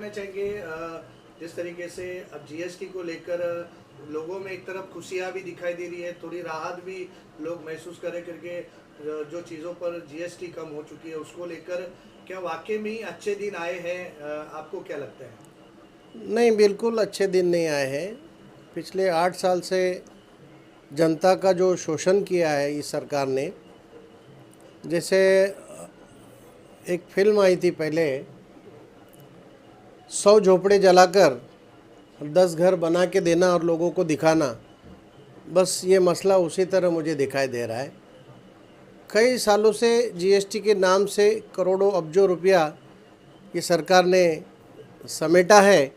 जानना चाहेंगे जिस तरीके से अब जीएसटी को लेकर लोगों में एक तरफ खुशियाँ भी दिखाई दे रही है, थोड़ी राहत भी लोग महसूस करे करके जो चीज़ों पर जीएसटी कम हो चुकी है उसको लेकर क्या वाकई में ही अच्छे दिन आए हैं? आपको क्या लगता है? नहीं, बिल्कुल अच्छे दिन नहीं आए हैं। पिछले 8 साल से जनता का जो शोषण किया है इस सरकार ने, जैसे एक फिल्म आई थी पहले, 100 झोपड़े जलाकर 10 घर बना के देना और लोगों को दिखाना, बस ये मसला उसी तरह मुझे दिखाई दे रहा है। कई सालों से जीएसटी के नाम से करोड़ों अब्जों रुपया ये सरकार ने समेटा है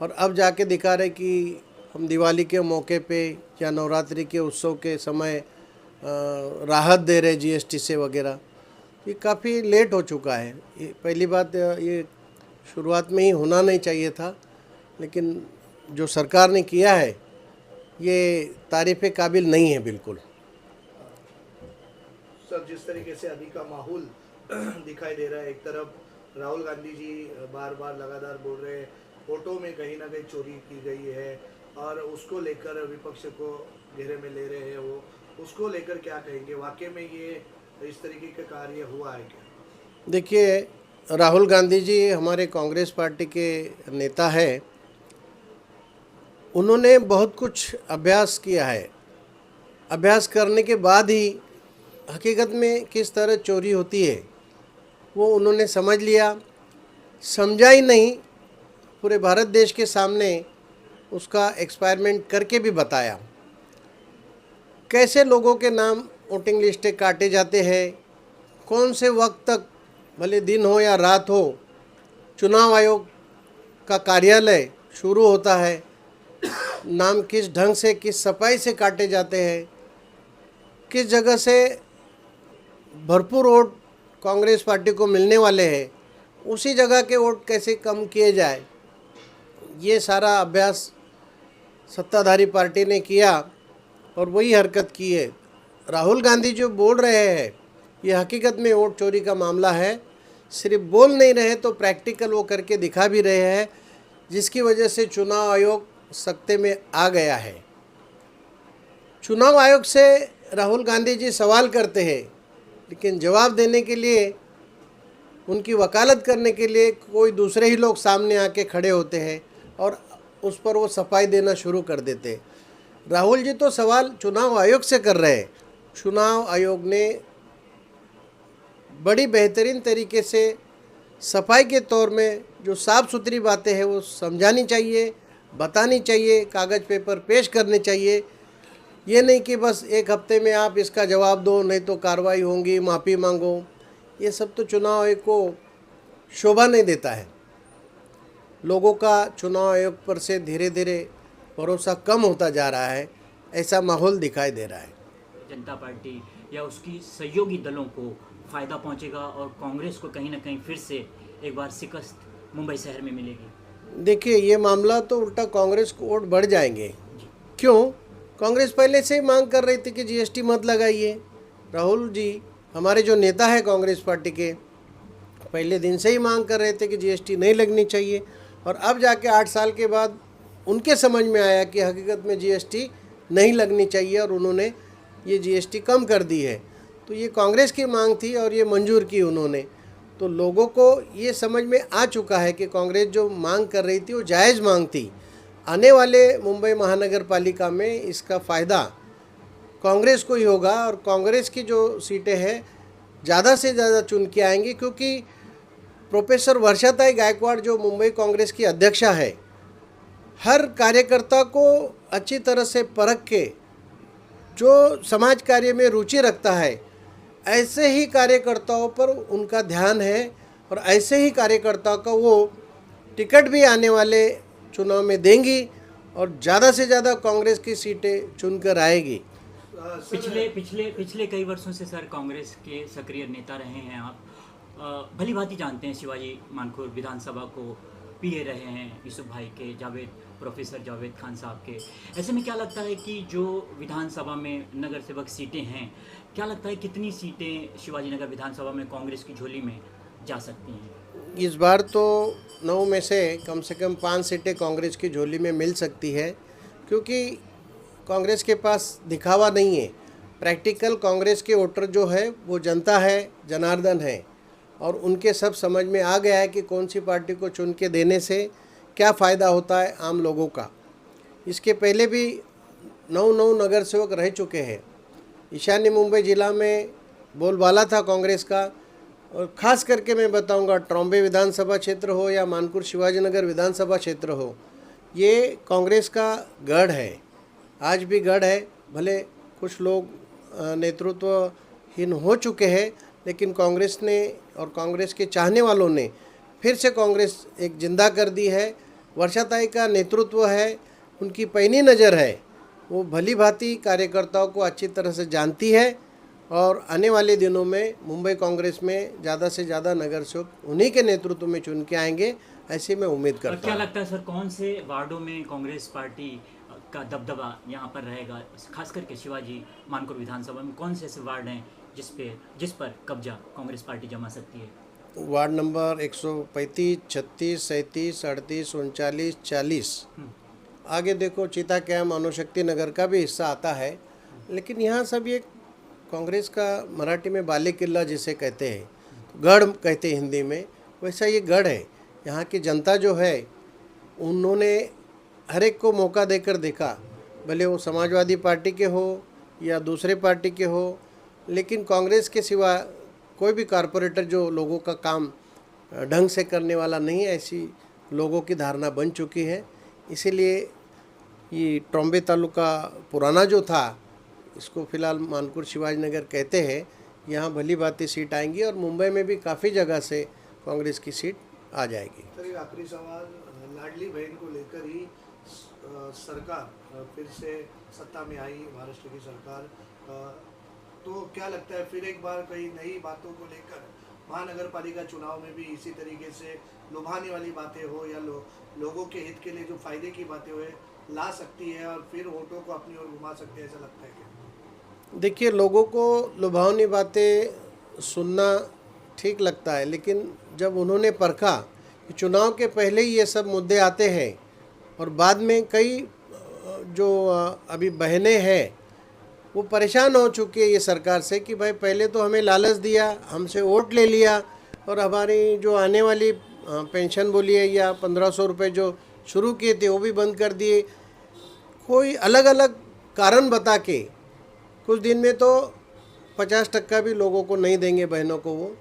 और अब जाके दिखा रहे कि हम दिवाली के मौके पे या नवरात्रि के उत्सव के समय राहत दे रहे जीएसटी से वगैरह। ये काफ़ी लेट हो चुका है। ये पहली बात, ये शुरुआत में ही होना नहीं चाहिए था, लेकिन जो सरकार ने किया है ये तारीफ़ काबिल नहीं है बिल्कुल। सर, जिस तरीके से अभी का माहौल दिखाई दे रहा है, एक तरफ राहुल गांधी जी बार बार लगातार बोल रहे हैं वोटों में कहीं ना कहीं चोरी की गई है और उसको लेकर विपक्ष को घेरे में ले रहे हैं, वो उसको लेकर क्या कहेंगे? वाकई में ये इस तरीके का कार्य हुआ है क्या? देखिए, राहुल गांधी जी हमारे कांग्रेस पार्टी के नेता है। उन्होंने बहुत कुछ अभ्यास किया है। अभ्यास करने के बाद ही हकीकत में किस तरह चोरी होती है वो उन्होंने समझ लिया। समझा ही नहीं, पूरे भारत देश के सामने उसका एक्सपेरिमेंट करके भी बताया कैसे लोगों के नाम वोटिंग लिस्टें काटे जाते हैं, कौन से वक्त तक, भले दिन हो या रात हो, चुनाव आयोग का कार्यालय शुरू होता है, नाम किस ढंग से, किस सफाई से काटे जाते हैं, किस जगह से भरपूर वोट कांग्रेस पार्टी को मिलने वाले हैं, उसी जगह के वोट कैसे कम किए जाए, ये सारा अभ्यास सत्ताधारी पार्टी ने किया और वही हरकत की है। राहुल गांधी जो बोल रहे हैं ये हकीकत में वोट चोरी का मामला है। सिर्फ बोल नहीं रहे तो प्रैक्टिकल वो करके दिखा भी रहे हैं, जिसकी वजह से चुनाव आयोग सख्ते में आ गया है। चुनाव आयोग से राहुल गांधी जी सवाल करते हैं, लेकिन जवाब देने के लिए, उनकी वकालत करने के लिए कोई दूसरे ही लोग सामने आके खड़े होते हैं और उस पर वो सफाई देना शुरू कर देते हैं। राहुल जी तो सवाल चुनाव आयोग से कर रहे हैं। चुनाव आयोग ने बड़ी बेहतरीन तरीके से सफाई के तौर में जो साफ़ सुथरी बातें हैं वो समझानी चाहिए, बतानी चाहिए, कागज़ पेपर पेश करने चाहिए। ये नहीं कि बस एक हफ्ते में आप इसका जवाब दो, नहीं तो कार्रवाई होंगी, माफ़ी मांगो। ये सब तो चुनाव आयोग को शोभा नहीं देता है। लोगों का चुनाव आयोग पर से धीरे धीरे भरोसा कम होता जा रहा है, ऐसा माहौल दिखाई दे रहा है। जनता पार्टी या उसकी सहयोगी दलों को फ़ायदा पहुंचेगा और कांग्रेस को कहीं ना कहीं फिर से एक बार शिकस्त मुंबई शहर में मिलेगी। देखिए, ये मामला तो उल्टा कांग्रेस को वोट बढ़ जाएंगे। क्यों? कांग्रेस पहले से ही मांग कर रही थी कि जीएसटी मत लगाइए। राहुल जी हमारे जो नेता है कांग्रेस पार्टी के, पहले दिन से ही मांग कर रहे थे कि जीएसटी नहीं लगनी चाहिए, और अब जाके 8 साल के बाद उनके समझ में आया कि हकीकत में जीएसटी नहीं लगनी चाहिए और उन्होंने ये जीएसटी कम कर दी है। तो ये कांग्रेस की मांग थी और ये मंजूर की उन्होंने। तो लोगों को ये समझ में आ चुका है कि कांग्रेस जो मांग कर रही थी वो जायज़ मांग थी। आने वाले मुंबई महानगर पालिका में इसका फ़ायदा कांग्रेस को ही होगा और कांग्रेस की जो सीटें हैं ज़्यादा से ज़्यादा चुन के आएंगी, क्योंकि प्रोफेसर वर्षाताई गायकवाड़ जो मुंबई कांग्रेस की अध्यक्षा है, हर कार्यकर्ता को अच्छी तरह से परख के, जो समाज कार्य में रुचि रखता है, ऐसे ही कार्यकर्ताओं पर उनका ध्यान है और ऐसे ही कार्यकर्ताओं को वो टिकट भी आने वाले चुनाव में देंगी और ज़्यादा से ज़्यादा कांग्रेस की सीटें चुनकर आएगी। पिछले कई वर्षों से सर कांग्रेस के सक्रिय नेता रहे हैं आप, भली भांति जानते हैं शिवाजी मानखुर विधानसभा को पीए रहे हैं यूसुफ भाई के, प्रोफेसर जावेद खान साहब के। ऐसे में क्या लगता है कि जो विधानसभा में नगर सेवक सीटें हैं, क्या लगता है कितनी सीटें शिवाजी नगर विधानसभा में कांग्रेस की झोली में जा सकती हैं? इस बार तो 9 में से कम 5 सीटें कांग्रेस की झोली में मिल सकती है, क्योंकि कांग्रेस के पास दिखावा नहीं है। प्रैक्टिकल कांग्रेस के वोटर जो है वो जनता है, जनार्दन है, और उनके सब समझ में आ गया है कि कौन सी पार्टी को चुन के देने से क्या फ़ायदा होता है आम लोगों का। इसके पहले भी 9 नगर सेवक रह चुके हैं। ईशान्य मुंबई जिला में बोलबाला था कांग्रेस का, और ख़ास करके मैं बताऊंगा ट्रॉम्बे विधानसभा क्षेत्र हो या मानपुर शिवाजीनगर विधानसभा क्षेत्र हो, ये कांग्रेस का गढ़ है, आज भी गढ़ है। भले कुछ लोग नेतृत्वहीन हो चुके हैं, लेकिन कांग्रेस ने और कांग्रेस के चाहने वालों ने फिर से कांग्रेस एक जिंदा कर दी है। वर्षाताई का नेतृत्व है, उनकी पैनी नज़र है, वो भली भांति कार्यकर्ताओं को अच्छी तरह से जानती है, और आने वाले दिनों में मुंबई कांग्रेस में ज़्यादा से ज़्यादा नगर सेवक उन्हीं के नेतृत्व में चुन के आएंगे, ऐसी मैं उम्मीद करता हूँ। क्या लगता है सर, कौन से वार्डों में कांग्रेस पार्टी का दबदबा यहाँ पर रहेगा? खास करके शिवाजी मानपुर विधानसभा में कौन से ऐसे वार्ड हैं जिस पर कब्जा कांग्रेस पार्टी जमा सकती है? वार्ड नंबर 135, 36, 37, 38, 39, 40, आगे देखो चीता कैम्प, अनुशक्ति नगर का भी हिस्सा आता है। लेकिन यहाँ सब ये कांग्रेस का मराठी में बाले किला जिसे कहते हैं, गढ़ कहते हैं हिंदी में, वैसा ये गढ़ है। यहाँ की जनता जो है उन्होंने हर एक को मौका देकर देखा, भले वो समाजवादी पार्टी के हो या दूसरे पार्टी के हो, लेकिन कांग्रेस के सिवा कोई भी कारपोरेटर जो लोगों का काम ढंग से करने वाला नहीं, ऐसी लोगों की धारणा बन चुकी है। इसीलिए ये ट्रॉम्बे तालुका पुराना जो था, इसको फिलहाल मानपुर शिवाजीनगर कहते हैं, यहाँ भली भांति सीट आएंगी, और मुंबई में भी काफ़ी जगह से कांग्रेस की सीट आ जाएगी। सर एक आखिरी सवाल, लाडली बहन को लेकर ही सरकार फिर से सत्ता में आई, महाराष्ट्र की सरकार, तो क्या लगता है फिर एक बार कई नई बातों को लेकर महानगर पालिका चुनाव में भी इसी तरीके से लुभाने वाली बातें हो या लोगों के हित के लिए जो फायदे की बातें हुए ला सकती है और फिर वोटों को अपनी ओर घुमा सकते हैं, ऐसा लगता है क्या? देखिए, लोगों को लुभावनी बातें सुनना ठीक लगता है, लेकिन जब उन्होंने परखा कि चुनाव के पहले ही ये सब मुद्दे आते हैं, और बाद में कई जो अभी बहनें हैं वो परेशान हो चुकी है ये सरकार से कि भाई पहले तो हमें लालच दिया, हमसे वोट ले लिया, और हमारी जो आने वाली पेंशन बोलिए या 1500 रुपये जो शुरू किए थे वो भी बंद कर दिए। कोई अलग अलग कारण बता के कुछ दिन में तो 50% भी लोगों को नहीं देंगे बहनों को। वो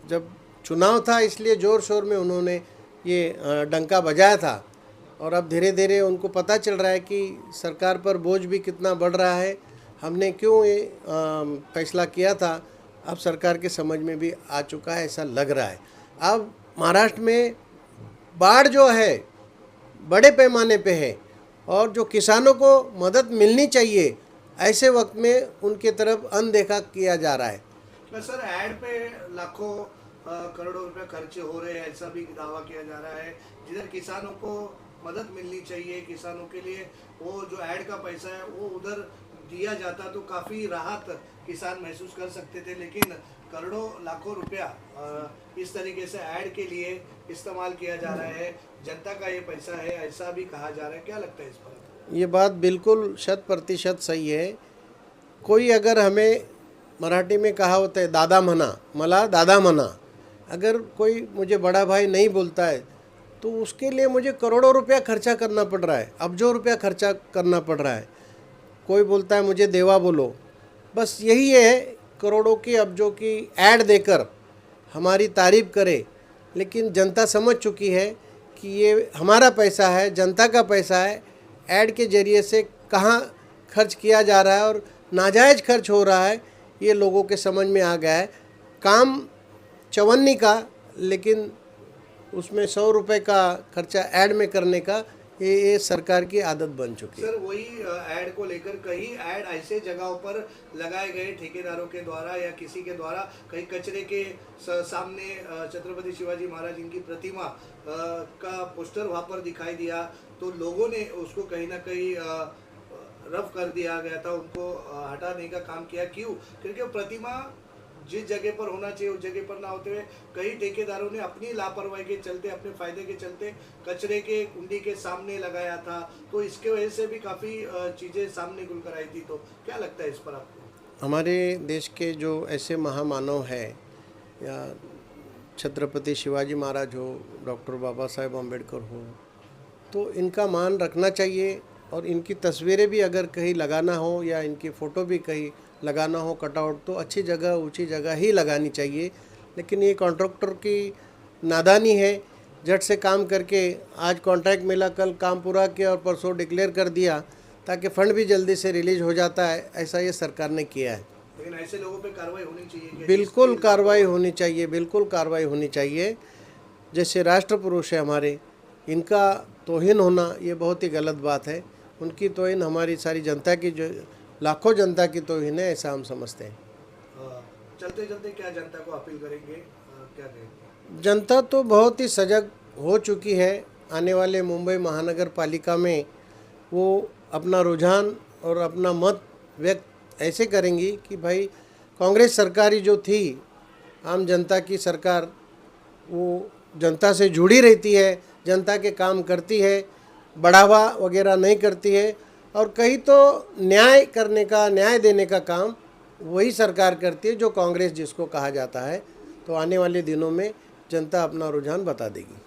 जब चुनाव था इसलिए ज़ोर शोर में उन्होंने ये डंका बजाया था, और अब धीरे धीरे उनको पता चल रहा है कि सरकार पर बोझ भी कितना बढ़ रहा है, हमने क्यों ये फैसला किया था, अब सरकार के समझ में भी आ चुका है, ऐसा लग रहा है। अब महाराष्ट्र में बाढ़ जो है बड़े पैमाने पे है, और जो किसानों को मदद मिलनी चाहिए ऐसे वक्त में उनके तरफ अनदेखा किया जा रहा है। तो सर ऐड पे लाखों करोड़ों रुपए खर्चे हो रहे हैं, ऐसा भी दावा किया जा रहा है, जिधर किसानों को मदद मिलनी चाहिए, किसानों के लिए वो जो ऐड का पैसा है वो उधर दिया जाता तो काफ़ी राहत किसान महसूस कर सकते थे, लेकिन करोड़ों लाखों रुपया इस तरीके से ऐड के लिए इस्तेमाल किया जा रहा है, जनता का ये पैसा है ऐसा भी कहा जा रहा है। क्या लगता है इस पर? ये बात बिल्कुल 100% सही है। कोई अगर हमें मराठी में कहा होता है दादा मना, मला दादा मना, अगर कोई मुझे बड़ा भाई नहीं बोलता है तो उसके लिए मुझे करोड़ों रुपया खर्चा करना पड़ रहा है, अब्जों रुपया खर्चा करना पड़ रहा है। कोई बोलता है मुझे देवा बोलो, बस यही है, करोड़ों की अब्जों की ऐड देकर हमारी तारीफ करे, लेकिन जनता समझ चुकी है कि ये हमारा पैसा है, जनता का पैसा है, ऐड के ज़रिए से कहाँ खर्च किया जा रहा है और नाजायज़ खर्च हो रहा है, ये लोगों के समझ में आ गया है। काम चवन्नी का, लेकिन उसमें 100 रुपये का खर्चा ऐड में करने का ये सरकार की आदत बन चुकी है। सर वही ऐड को लेकर कई ऐड ऐसे जगहों पर लगाए गए ठेकेदारों के द्वारा या किसी के द्वारा, कहीं कचरे के सामने छत्रपति शिवाजी महाराज इनकी प्रतिमा का पोस्टर वहाँ पर दिखाई दिया, तो लोगों ने उसको कहीं ना कहीं रफ कर दिया गया था, उनको हटाने का काम किया। क्यों? क्योंकि वो प्रतिमा जिस जगह पर होना चाहिए उस जगह पर ना होते हुए कई ठेकेदारों ने अपनी लापरवाही के चलते, अपने फायदे के चलते कचरे के कुंडी के सामने लगाया था, तो इसके वजह से भी काफ़ी चीज़ें सामने खुल कर आई थी। तो क्या लगता है इस पर आपको? हमारे देश के जो ऐसे महामानव हैं, या छत्रपति शिवाजी महाराज हो, डॉक्टर बाबा साहेब अम्बेडकर हो, तो इनका मान रखना चाहिए। और इनकी तस्वीरें भी अगर कहीं लगाना हो या इनकी फ़ोटो भी कहीं लगाना हो कटआउट, तो अच्छी जगह, ऊंची जगह ही लगानी चाहिए। लेकिन ये कॉन्ट्रैक्टर की नादानी है, झट से काम करके आज कॉन्ट्रैक्ट मिला, कल काम पूरा किया और परसों डिक्लेयर कर दिया ताकि फ़ंड भी जल्दी से रिलीज हो जाता है। ऐसा ये सरकार ने किया है। लेकिन ऐसे लोगों पे कार्रवाई होनी चाहिए क्या? बिल्कुल कार्रवाई होनी चाहिए, बिल्कुल कार्रवाई होनी चाहिए। जैसे राष्ट्र पुरुष है हमारे, इनका तौहीन होना ये बहुत ही गलत बात है। उनकी तौहीन हमारी सारी जनता की, जो लाखों जनता की तौहीन है, ऐसा हम समझते हैं। चलते चलते क्या जनता को अपील करेंगे, क्या कहेंगे? जनता तो बहुत ही सजग हो चुकी है। आने वाले मुंबई महानगर पालिका में वो अपना रुझान और अपना मत व्यक्त ऐसे करेंगी कि भाई कांग्रेस सरकार ही जो थी, आम जनता की सरकार, वो जनता से जुड़ी रहती है, जनता के काम करती है, बढ़ावा वगैरह नहीं करती है। और कहीं तो न्याय करने का, न्याय देने का काम वही सरकार करती है जो कांग्रेस जिसको कहा जाता है। तो आने वाले दिनों में जनता अपना रुझान बता देगी।